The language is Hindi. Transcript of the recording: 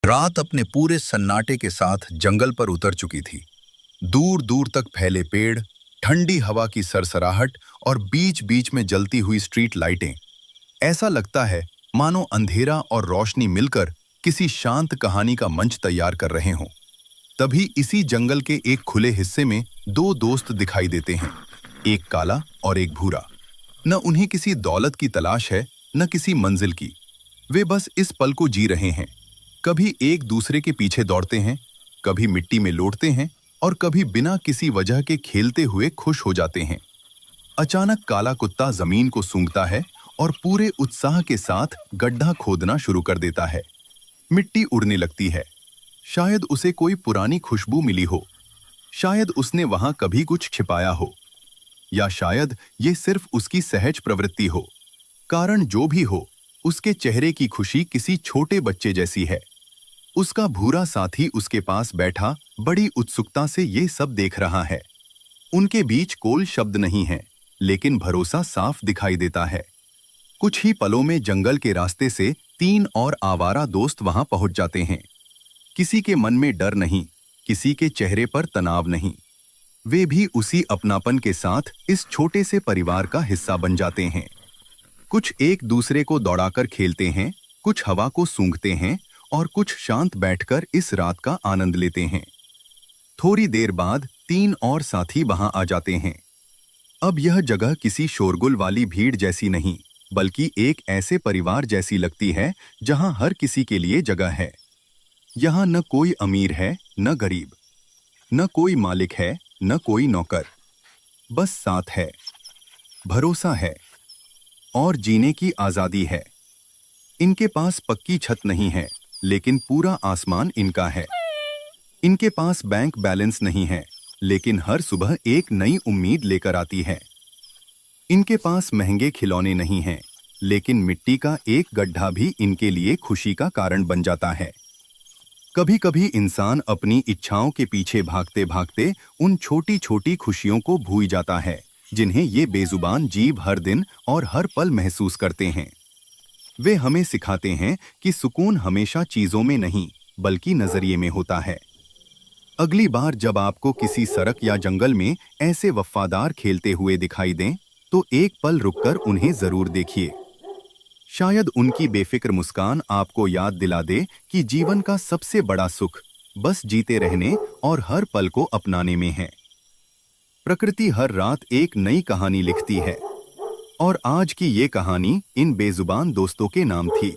रात अपने पूरे सन्नाटे के साथ जंगल पर उतर चुकी थी। दूर दूर तक फैले पेड़, ठंडी हवा की सरसराहट और बीच बीच में जलती हुई स्ट्रीट लाइटें। ऐसा लगता है मानो अंधेरा और रोशनी मिलकर किसी शांत कहानी का मंच तैयार कर रहे हों। तभी इसी जंगल के एक खुले हिस्से में दो दोस्त दिखाई देते हैं, एक काला और एक भूरा। न उन्हें किसी दौलत की तलाश है, न किसी मंजिल की। वे बस इस पल को जी रहे हैं। कभी एक दूसरे के पीछे दौड़ते हैं, कभी मिट्टी में लौटते हैं और कभी बिना किसी वजह के खेलते हुए खुश हो जाते हैं। अचानक काला कुत्ता जमीन को सूंघता है और पूरे उत्साह के साथ गड्ढा खोदना शुरू कर देता है। मिट्टी उड़ने लगती है। शायद उसे कोई पुरानी खुशबू मिली हो, शायद उसने वहां कभी कुछ छिपाया हो, या शायद ये सिर्फ उसकी सहज प्रवृत्ति हो। कारण जो भी हो, उसके चेहरे की खुशी किसी छोटे बच्चे जैसी है। उसका भूरा साथी उसके पास बैठा बड़ी उत्सुकता से ये सब देख रहा है। उनके बीच कोई शब्द नहीं है, लेकिन भरोसा साफ दिखाई देता है। कुछ ही पलों में जंगल के रास्ते से तीन और आवारा दोस्त वहां पहुंच जाते हैं। किसी के मन में डर नहीं, किसी के चेहरे पर तनाव नहीं। वे भी उसी अपनापन के साथ इस छोटे से परिवार का हिस्सा बन जाते हैं। कुछ एक दूसरे को दौड़ाकर खेलते हैं, कुछ हवा को सूंघते हैं और कुछ शांत बैठकर इस रात का आनंद लेते हैं। थोड़ी देर बाद तीन और साथी वहां आ जाते हैं। अब यह जगह किसी शोरगुल वाली भीड़ जैसी नहीं, बल्कि एक ऐसे परिवार जैसी लगती है जहां हर किसी के लिए जगह है। यहां न कोई अमीर है, न गरीब, न कोई मालिक है, न कोई नौकर। बस साथ है, भरोसा है और जीने की आजादी है। इनके पास पक्की छत नहीं है, लेकिन पूरा आसमान इनका है। इनके पास बैंक बैलेंस नहीं है, लेकिन हर सुबह एक नई उम्मीद लेकर आती है। इनके पास महंगे खिलौने नहीं हैं, लेकिन मिट्टी का एक गड्ढा भी इनके लिए खुशी का कारण बन जाता है। कभी कभी इंसान अपनी इच्छाओं के पीछे भागते भागते उन छोटी छोटी खुशियों को भूल जाता है, जिन्हें ये बेजुबान जीव हर दिन और हर पल महसूस करते हैं। वे हमें सिखाते हैं कि सुकून हमेशा चीजों में नहीं, बल्कि नजरिए में होता है। अगली बार जब आपको किसी सड़क या जंगल में ऐसे वफादार खेलते हुए दिखाई दें, तो एक पल रुककर उन्हें जरूर देखिए। शायद उनकी बेफिक्र मुस्कान आपको याद दिला दे कि जीवन का सबसे बड़ा सुख बस जीते रहने और हर पल को अपनाने में है। प्रकृति हर रात एक नई कहानी लिखती है, और आज की ये कहानी इन बेजुबान दोस्तों के नाम थी।